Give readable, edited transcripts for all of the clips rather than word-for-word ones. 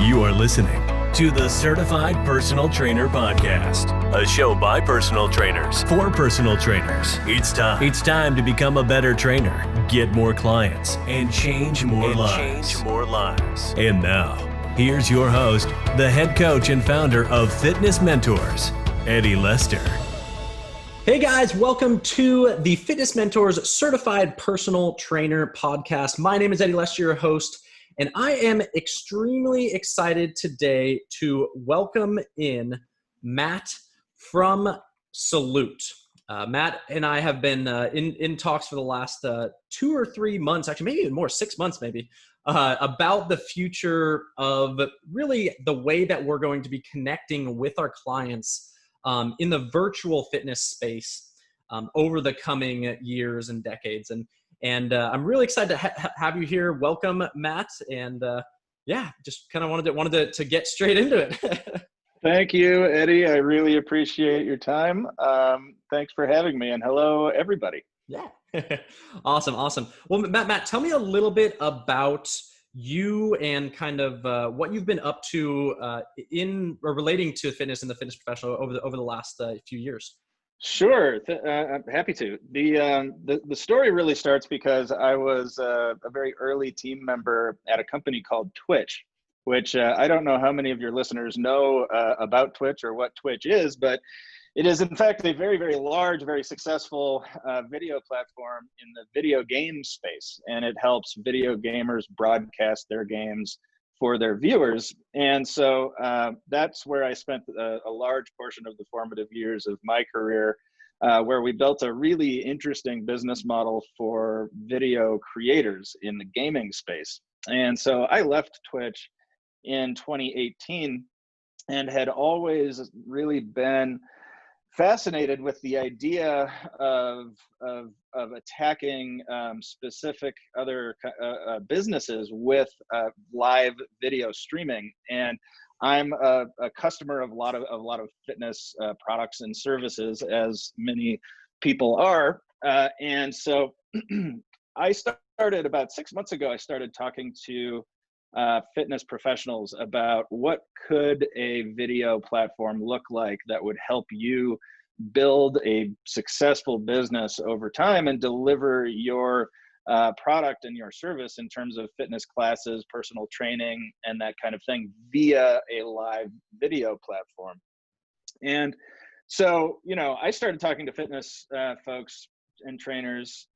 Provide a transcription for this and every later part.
You are listening to the Certified Personal Trainer Podcast, a show by personal trainers for personal trainers. It's time to become a better trainer, get more clients, and change more lives. And now, here's your host, the head coach and founder of Fitness Mentors, Eddie Lester. Hey guys, welcome to the Fitness Mentors Certified Personal Trainer Podcast. My name is Eddie Lester, your host, and I am extremely excited today to welcome in Matt from Salut. Matt and I have been in talks for the last 2 or 3 months, actually maybe even more, 6 months maybe, about the future of really the way that we're going to be connecting with our clients in the virtual fitness space over the coming years and decades. And I'm really excited to have you here. Welcome, Matt. And just kind of wanted to get straight into it. Thank you, Eddie. I really appreciate your time. Thanks for having me, and hello, everybody. Yeah. Awesome. Well, Matt, tell me a little bit about you and kind of what you've been up to in or relating to fitness and the fitness professional over the last few years. Sure, I'm happy to. The story really starts because I was a very early team member at a company called Twitch, which I don't know how many of your listeners know about Twitch or what Twitch is, but it is in fact a very, very large, very successful video platform in the video game space, and it helps video gamers broadcast their games for their viewers. And so that's where I spent a large portion of the formative years of my career, where we built a really interesting business model for video creators in the gaming space. And so I left Twitch in 2018 and had always really been fascinated with the idea of attacking specific other businesses with live video streaming. And I'm a customer of a lot of fitness products and services, as many people are. And so I started about 6 months ago. I started talking to fitness professionals about what could a video platform look like that would help you build a successful business over time and deliver your product and your service in terms of fitness classes, personal training, and that kind of thing via a live video platform. And so, I started talking to fitness folks and trainers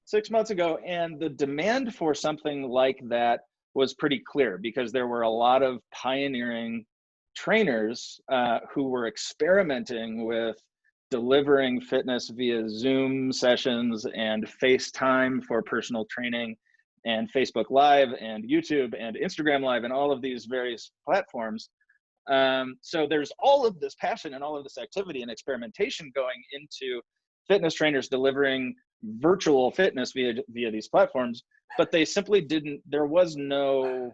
6 months ago, and the demand for something like that was pretty clear because there were a lot of pioneering trainers who were experimenting with delivering fitness via Zoom sessions and FaceTime for personal training and Facebook Live and YouTube and Instagram Live and all of these various platforms. So there's all of this passion and all of this activity and experimentation going into fitness trainers delivering virtual fitness via these platforms, but they simply there was no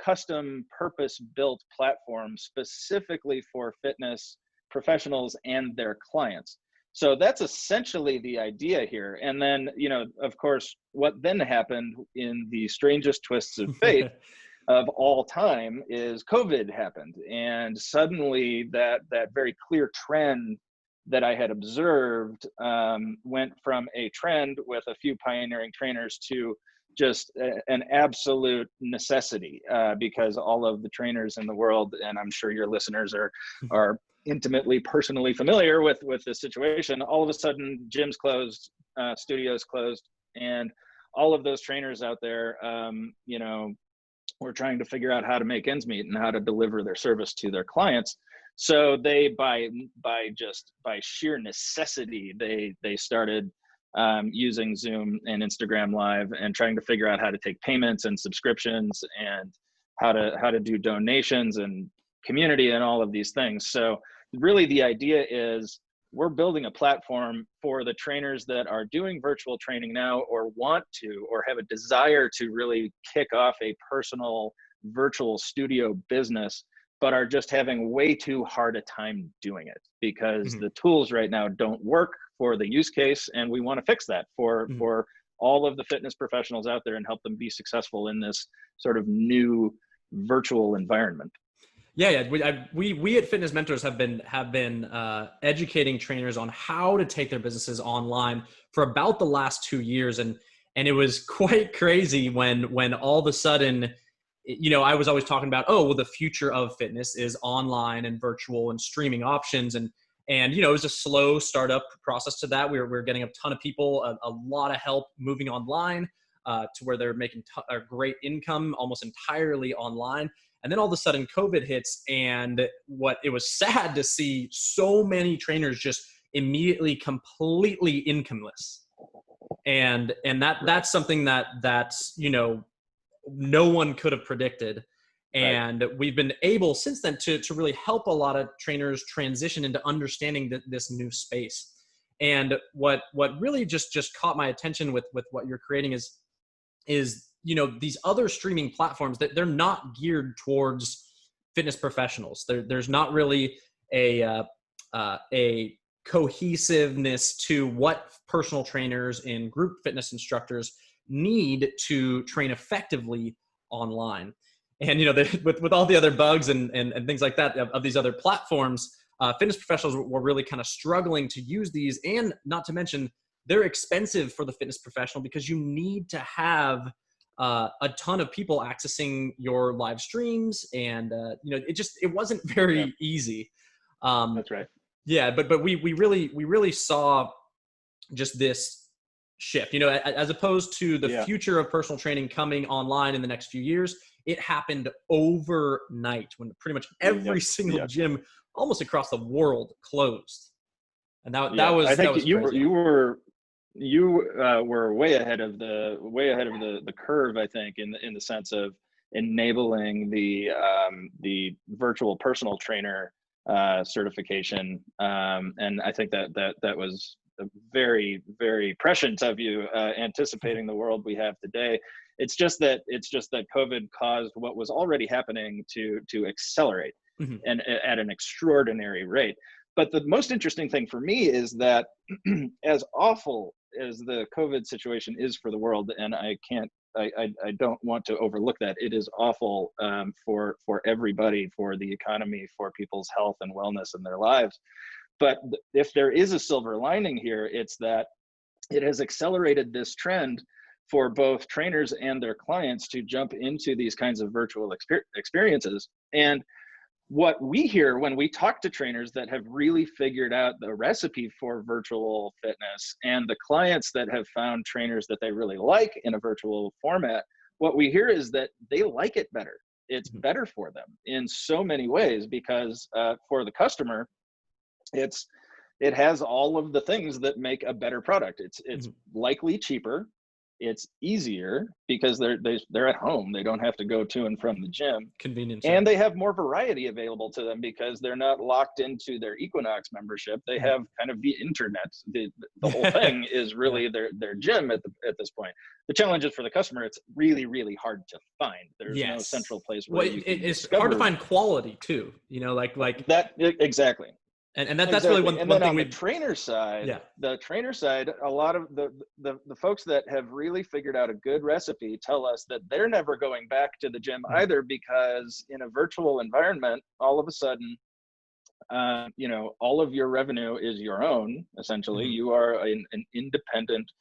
custom purpose-built platform specifically for fitness professionals and their clients. So that's essentially the idea here. And then, of course, what then happened in the strangest twists of fate of all time is COVID happened. And suddenly that very clear trend that I had observed went from a trend with a few pioneering trainers to just an absolute necessity because all of the trainers in the world, and I'm sure your listeners are intimately, personally familiar with this situation. All of a sudden, gyms closed, studios closed, and all of those trainers out there, were trying to figure out how to make ends meet and how to deliver their service to their clients. So they, by sheer necessity, they started using Zoom and Instagram Live and trying to figure out how to take payments and subscriptions and how to do donations and community and all of these things. So really the idea is we're building a platform for the trainers that are doing virtual training now or want to or have a desire to really kick off a personal virtual studio business, but are just having way too hard a time doing it because the tools right now don't work for the use case. And we want to fix that for all of the fitness professionals out there and help them be successful in this sort of new virtual environment. Yeah. We at Fitness Mentors have been educating trainers on how to take their businesses online for about the last 2 years. And it was quite crazy when all of a sudden, I was always talking about, oh, well, the future of fitness is online and virtual and streaming options. And it was a slow startup process to that. We're getting a ton of people, a lot of help moving online to where they're making a great income almost entirely online. And then all of a sudden COVID hits, and it was sad to see so many trainers just immediately completely incomeless. And that's something that's no one could have predicted. And we've been able since then to really help a lot of trainers transition into understanding this new space. And what really just caught my attention with what you're creating is these other streaming platforms that they're not geared towards fitness professionals. There's not really a cohesiveness to what personal trainers and group fitness instructors need to train effectively online. And with all the other bugs and things like that of these other platforms, fitness professionals were really kind of struggling to use these. And not to mention, they're expensive for the fitness professional because you need to have a ton of people accessing your live streams, and it wasn't very easy. That's right. Yeah, but we really saw just this shift, as opposed to the future of personal training coming online in the next few years. It happened overnight when pretty much every single gym almost across the world closed. And that was, I think that was you were way ahead of the curve, I think, in the sense of enabling the virtual personal trainer certification. And I think that was very, very prescient of you, anticipating the world we have today. It's just that COVID caused what was already happening to accelerate, and at an extraordinary rate. But the most interesting thing for me is that as awful as the COVID situation is for the world, and I don't want to overlook that, it is awful for everybody, for the economy, for people's health and wellness in their lives. But if there is a silver lining here, it's that it has accelerated this trend for both trainers and their clients to jump into these kinds of virtual experiences. And what we hear when we talk to trainers that have really figured out the recipe for virtual fitness, and the clients that have found trainers that they really like in a virtual format, what we hear is that they like it better. It's better for them in so many ways, because for the customer, it has all of the things that make a better product. It's likely cheaper. It's easier because they're at home. They don't have to go to and from the gym. Convenience. And they have more variety available to them because they're not locked into their Equinox membership. They have kind of the internet. The whole thing is really their gym at this point. The challenge is for the customer, it's really, really hard to find. There's no central place where it's hard to find quality too. Like that. Exactly. And that's really one thing. On the trainer side, a lot of the folks that have really figured out a good recipe tell us that they're never going back to the gym either, because in a virtual environment, all of a sudden, all of your revenue is your own. Essentially, you are an independent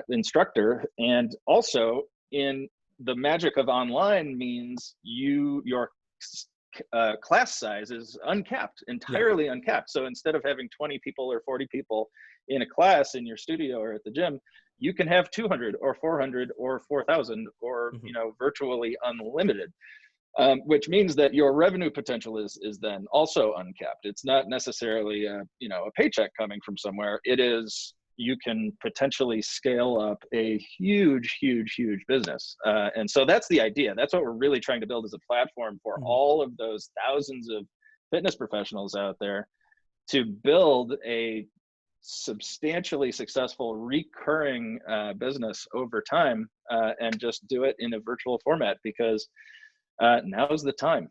instructor, and also in the magic of online means your class size is uncapped, entirely uncapped. So instead of having 20 people or 40 people in a class in your studio or at the gym, you can have 200 or 400 or 4,000 or virtually unlimited, which means that your revenue potential is then also uncapped. It's not necessarily a paycheck coming from somewhere. It is, you can potentially scale up a huge business. And so that's the idea. That's what we're really trying to build, as a platform for all of those thousands of fitness professionals out there to build a substantially successful recurring business over time, and just do it in a virtual format, because now's the time.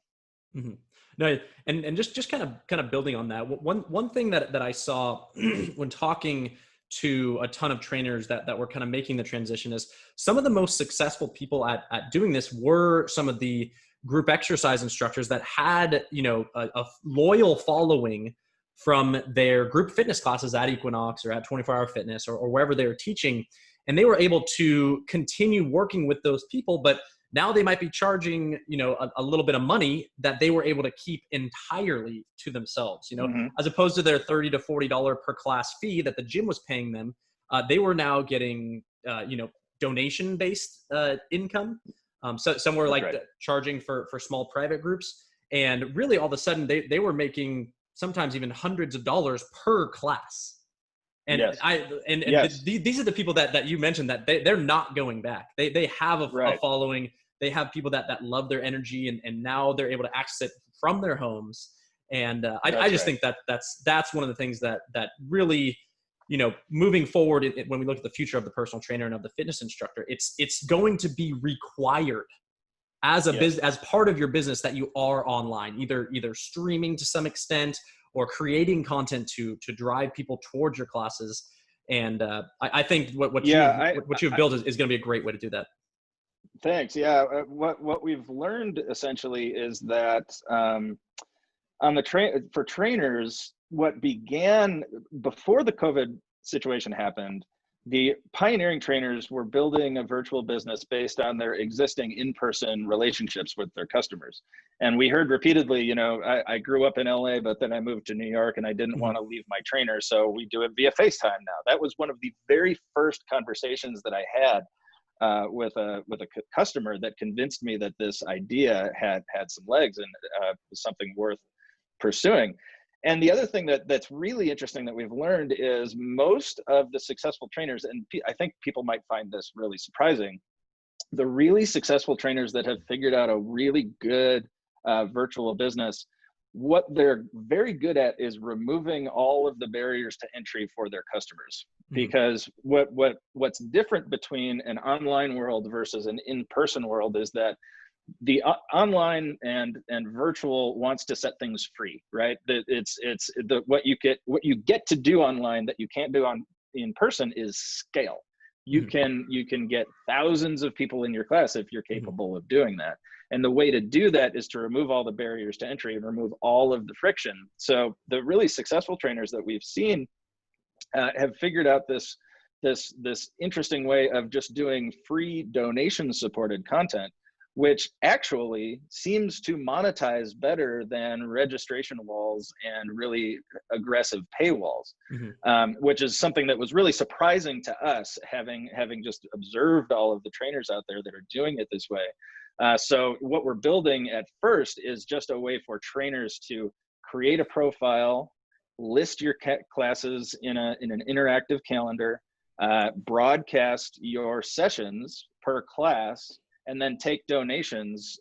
No, and just kind of building on that, one thing that I saw when talking to a ton of trainers that were kind of making the transition is some of the most successful people at doing this were some of the group exercise instructors that had, a loyal following from their group fitness classes at Equinox or at 24 Hour Fitness or wherever they were teaching. And they were able to continue working with those people, but now they might be charging, a little bit of money that they were able to keep entirely to themselves, as opposed to their $30 to $40 per class fee that the gym was paying them. They were now getting, donation-based income. So somewhere like charging for small private groups. And really all of a sudden they were making sometimes even hundreds of dollars per class. And these are the people that you mentioned that they're not going back. They have a following. They have people that love their energy, and now they're able to access it from their homes. And I just think that's one of the things that really, moving forward when we look at the future of the personal trainer and of the fitness instructor, it's going to be required as a business, as part of your business, that you are online, either streaming to some extent or creating content to drive people towards your classes. And I think what you've built is going to be a great way to do that. Thanks. Yeah. What we've learned essentially is that for trainers, what began before the COVID situation happened, the pioneering trainers were building a virtual business based on their existing in-person relationships with their customers. And we heard repeatedly, I grew up in LA, but then I moved to New York and I didn't want to leave my trainer. So we do it via FaceTime now. That was one of the very first conversations that I had with a customer that convinced me that this idea had some legs and was something worth pursuing. And the other thing that's really interesting that we've learned is most of the successful trainers, and I think people might find this really surprising, the really successful trainers that have figured out a really good virtual business, what they're very good at is removing all of the barriers to entry for their customers. Because what's different between an online world versus an in-person world is that the online and virtual wants to set things free, right? What you get to do online that you can't do in person is scale. You can get thousands of people in your class if you're capable of doing that. And the way to do that is to remove all the barriers to entry and remove all of the friction. So the really successful trainers that we've seen have figured out this interesting way of just doing free donation supported content, which actually seems to monetize better than registration walls and really aggressive paywalls, which is something that was really surprising to us, having just observed all of the trainers out there that are doing it this way. So what we're building at first is just a way for trainers to create a profile, list your classes in an interactive calendar, broadcast your sessions per class, and then take donations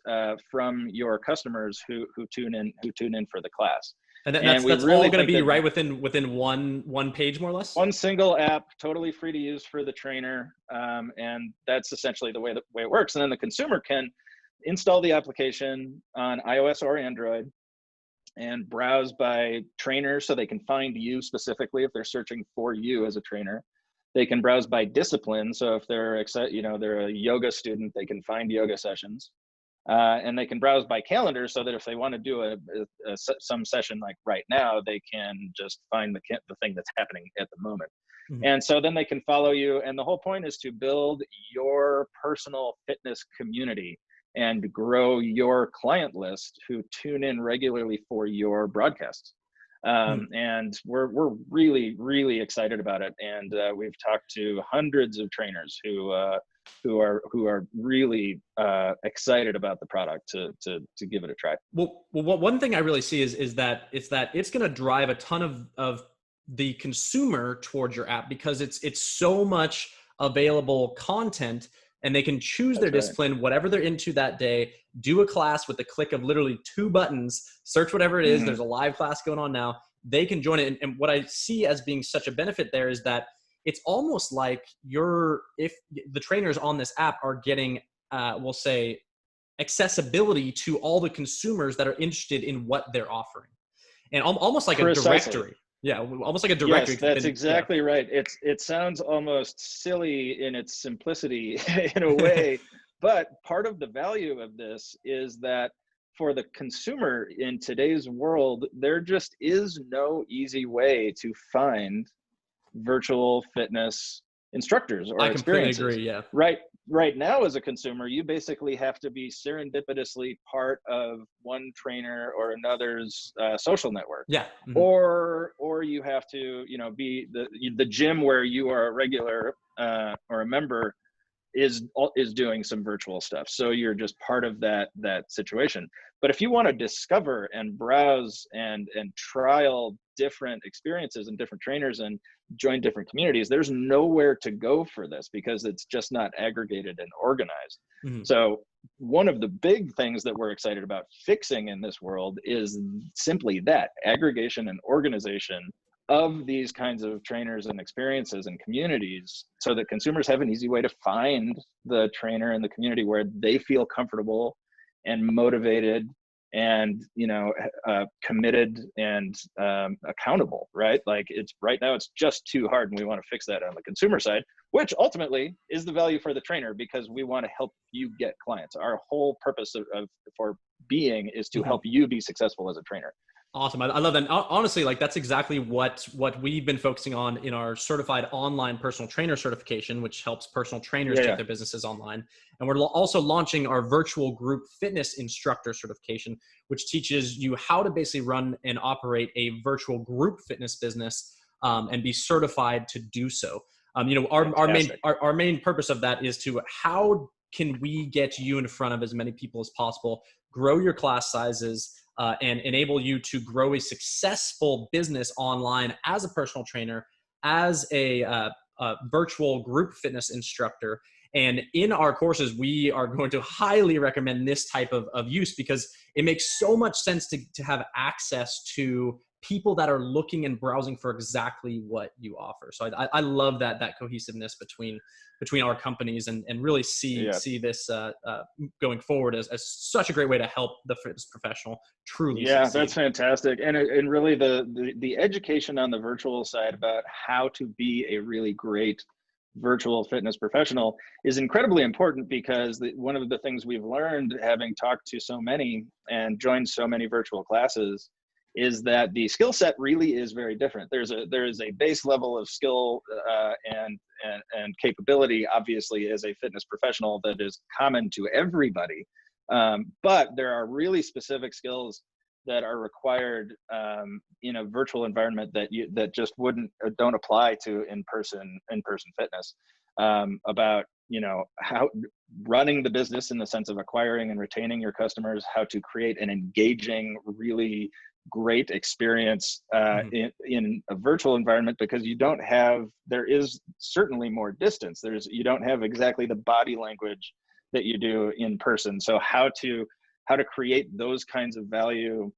from your customers who tune in for the class. And that's really all going to be right within one page, more or less? One single app, totally free to use for the trainer. And that's essentially the way it works. And then the consumer can install the application on iOS or Android and browse by trainer, so they can find you specifically if they're searching for you as a trainer. They can browse by discipline. So if they're a yoga student, they can find yoga sessions. And they can browse by calendar, so that if they want to do some session like right now, they can just find the thing that's happening at the moment. And so then they can follow you. And the whole point is to build your personal fitness community and grow your client list who tune in regularly for your broadcasts. And we're really, really excited about it. And we've talked to hundreds of trainers who are really excited about the product to give it a try. Well, one thing I really see is that it's going to drive a ton of the consumer towards your app, because it's so much available content, and they can choose their discipline, whatever they're into that day, do a class with the click of literally 2 buttons, search whatever it is. There's a live class going on now. They can join it. And what I see as being such a benefit there is that it's almost like if the trainers on this app are getting, we'll say, accessibility to all the consumers that are interested in what they're offering. And almost like a directory. Yeah, almost like a directory. Yes, that's exactly right. It sounds almost silly in its simplicity in a way, But part of the value of this is that for the consumer in today's world, there just is no easy way to find virtual fitness instructors or I completely experiences. agree. Yeah. Right now, as a consumer, you basically have to be serendipitously part of one trainer or another's social network. Yeah. Mm-hmm. Or you have to, be the gym where you are a regular or a member is doing some virtual stuff. So you're just part of that situation. But if you want to discover and browse and trial different experiences and different trainers and join different communities, there's nowhere to go for this because it's just not aggregated and organized. Mm-hmm. So one of the big things that we're excited about fixing in this world is simply that aggregation and organization of these kinds of trainers and experiences and communities, so that consumers have an easy way to find the trainer and the community where they feel comfortable and motivated and committed and accountable, right? Like right now it's just too hard, and we want to fix that on the consumer side, which ultimately is the value for the trainer, because we want to help you get clients. Our whole purpose for being is to help you be successful as a trainer. Awesome. I love that. Honestly, like that's exactly what we've been focusing on in our certified online personal trainer certification, which helps personal trainers take their businesses online. And we're also launching our virtual group fitness instructor certification, which teaches you how to basically run and operate a virtual group fitness business and be certified to do so. Our main purpose of that is to how can we get you in front of as many people as possible, grow your class sizes, and enable you to grow a successful business online as a personal trainer, as a virtual group fitness instructor. And in our courses, we are going to highly recommend this type of use, because it makes so much sense to have access to people that are looking and browsing for exactly what you offer. So I love that cohesiveness between our companies, and really see this going forward as such a great way to help the fitness professional truly succeed. That's fantastic. And really the education on the virtual side about how to be a really great virtual fitness professional is incredibly important, because one of the things we've learned, having talked to so many and joined so many virtual classes, is that the skill set really is very different. There is a base level of skill and capability, obviously, as a fitness professional that is common to everybody. But there are really specific skills that are required in a virtual environment that just don't apply to in-person fitness. About how running the business in the sense of acquiring and retaining your customers, how to create an engaging, really great experience in a virtual environment, because there is certainly more distance. You don't have exactly the body language that you do in person. So how to create those kinds of value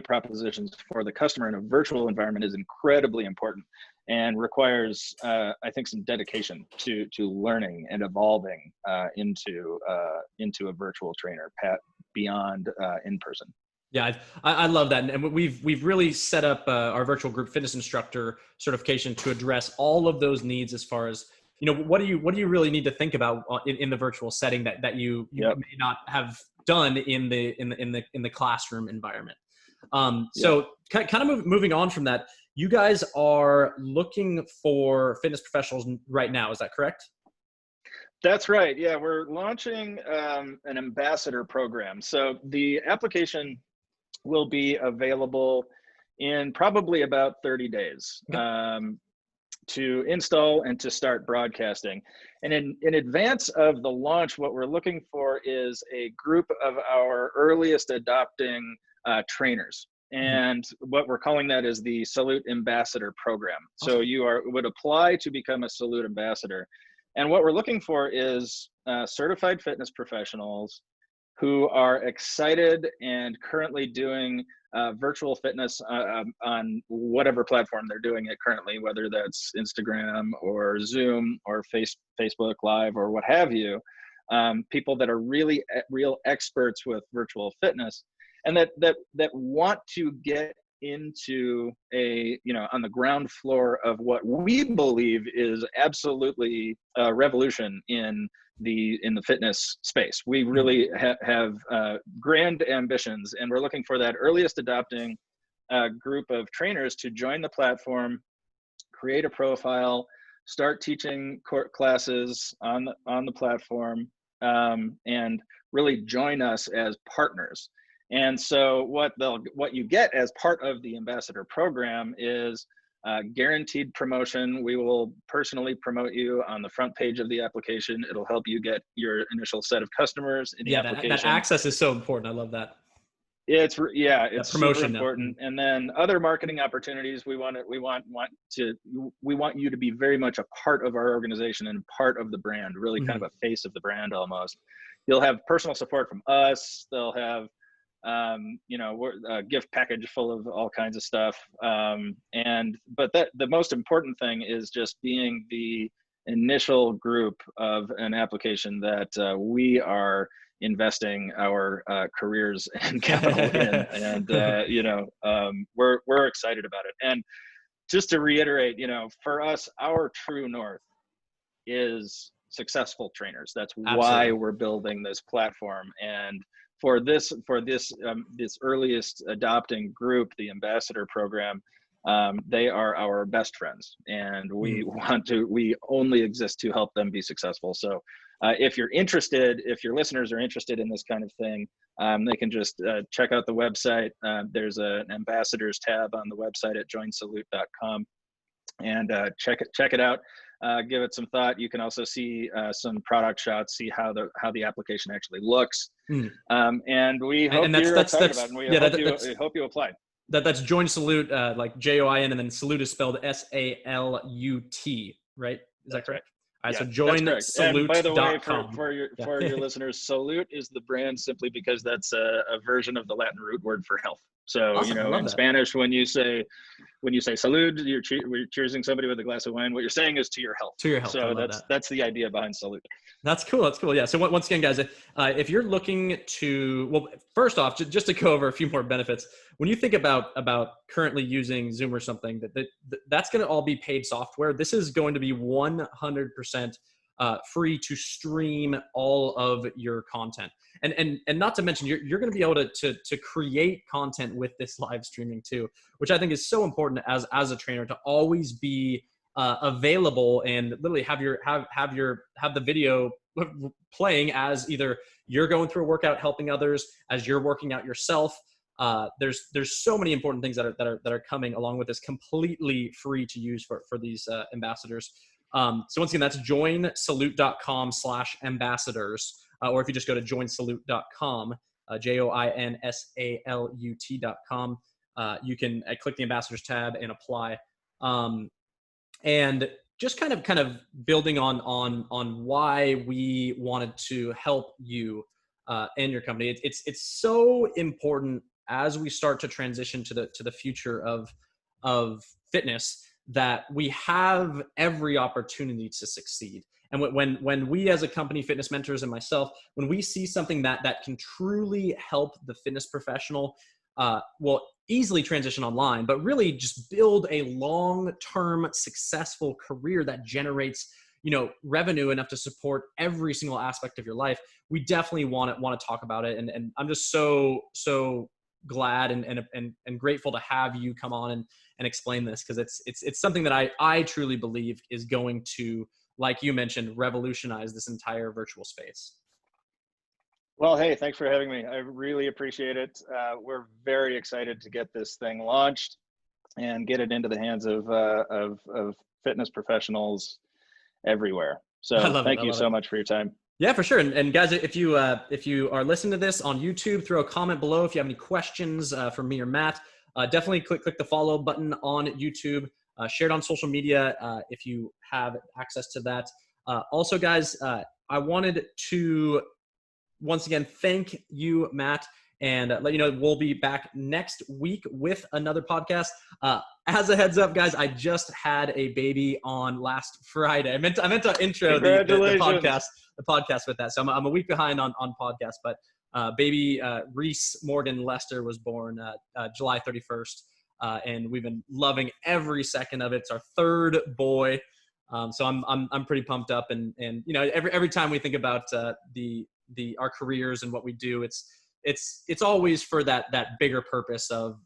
propositions for the customer in a virtual environment is incredibly important, and requires I think some dedication to learning and evolving into a virtual trainer beyond in person. Yeah, I love that. And we've really set up our virtual group fitness instructor certification to address all of those needs, as far as, what do you really need to think about in the virtual setting that you may not have done in the classroom environment. So kind of moving on from that, you guys are looking for fitness professionals right now. Is that correct? That's right. Yeah, we're launching an ambassador program. So the application will be available in probably about 30 days to install and to start broadcasting. And in advance of the launch, what we're looking for is a group of our earliest adopting trainers. And what we're calling that is the Salut Ambassador program. Awesome. So you would apply to become a Salut Ambassador. And what we're looking for is certified fitness professionals who are excited and currently doing virtual fitness on whatever platform they're doing it currently, whether that's Instagram or Zoom or Facebook Live or what have you. People that are really real experts with virtual fitness, and that want to get into on the ground floor of what we believe is absolutely a revolution in in the fitness space. We really have grand ambitions, and we're looking for that earliest adopting group of trainers to join the platform, create a profile, start teaching classes on the platform, and really join us as partners. And so what you get as part of the ambassador program is guaranteed promotion. We will personally promote you on the front page of the application. It'll help you get your initial set of customers in the application. That access is so important. I love that. It's promotion super important. And then other marketing opportunities, we want you to be very much a part of our organization and part of the brand, really kind of a face of the brand almost. You'll have personal support from us. They'll have a gift package full of all kinds of stuff. But the most important thing is just being the initial group of an application that we are investing our careers and capital in. And, we're excited about it. And just to reiterate, for us, our true north is successful trainers. That's why we're building this platform. And for this earliest adopting group, the ambassador program, they are our best friends, and we only exist to help them be successful. So if your listeners are interested in this kind of thing, they can just check out the website. There's an ambassadors tab on the website at joinsalut.com, and check it out. Give it some thought. You can also see some product shots, see how the application actually looks. And we hope you're excited about it. We hope you apply. That's Join Salut, like JOIN, and then Salut is spelled SALUT, right? Is that correct? All right, so joinsalut.com. And by the way, for your listeners, Salut is the brand simply because that's a version of the Latin root word for health. So, awesome. In Spanish, when you say salud, you're cheersing somebody with a glass of wine. What you're saying is to your health. To your health. So that's the idea behind Salut. That's cool. Yeah. So once again, guys, if you're looking to, first off, just to go over a few more benefits, when you think about currently using Zoom or something, that's going to all be paid software. This is going to be 100% free to stream all of your content. And not to mention, you're going to be able to create content with this live streaming too, which I think is so important as a trainer, to always be available and literally have the video playing as either you're going through a workout helping others, as you're working out yourself. There's so many important things that are coming along with this, completely free to use for these ambassadors. So once again, that's joinsalut.com/ambassadors. Or if you just go to joinsalut.com, joinsalut.com, you can click the ambassadors tab and apply. And just kind of building on why we wanted to help you and your company. It's so important as we start to transition to the future of fitness, that we have every opportunity to succeed. And when we as a company, Fitness Mentors and myself, when we see something that can truly help the fitness professional, will easily transition online, but really just build a long-term successful career that generates, revenue enough to support every single aspect of your life, we definitely want to talk about it. And I'm just so glad and grateful to have you come on and explain this, because it's something that I truly believe is going to, like you mentioned, revolutionize this entire virtual space. Well, hey, thanks for having me. I really appreciate it. We're very excited to get this thing launched and get it into the hands of fitness professionals everywhere. So thank you so much for your time. Yeah, for sure. And guys, if you are listening to this on YouTube, throw a comment below if you have any questions for me or Matt. Definitely click the follow button on YouTube. Share it on social media if you have access to that. Also, guys, I wanted to once again thank you, Matt, and let you know we'll be back next week with another podcast. As a heads up, guys, I just had a baby on last Friday. I meant to intro the podcast with that. So I'm a week behind on podcast, but baby Reese Morgan Lester was born July 31st. And we've been loving every second of it. It's our third boy. So I'm pretty pumped up, and you know, every time we think about our careers and what we do, it's always for that bigger purpose of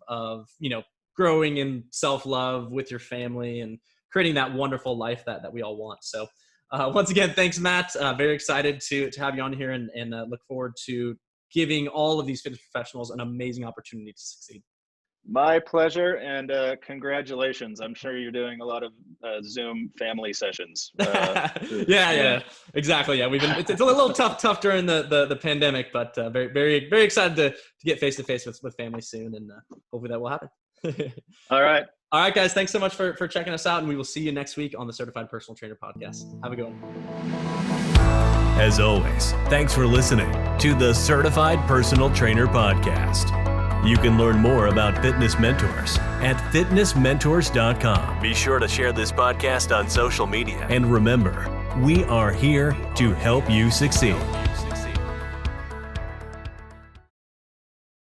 you know, growing in self-love with your family and creating that wonderful life that we all want. So once again, thanks, Matt. Very excited to have you on here, and look forward to giving all of these fitness professionals an amazing opportunity to succeed. My pleasure, and congratulations. I'm sure you're doing a lot of Zoom family sessions. Yeah, exactly. Yeah, it's a little tough during the pandemic, but very excited to get face to face with family soon, and hopefully that will happen. All right, guys. Thanks so much for checking us out, and we will see you next week on the Certified Personal Trainer Podcast. Have a good one. As always, thanks for listening to the Certified Personal Trainer Podcast. You can learn more about Fitness Mentors at fitnessmentors.com. Be sure to share this podcast on social media. And remember, we are here to help you succeed.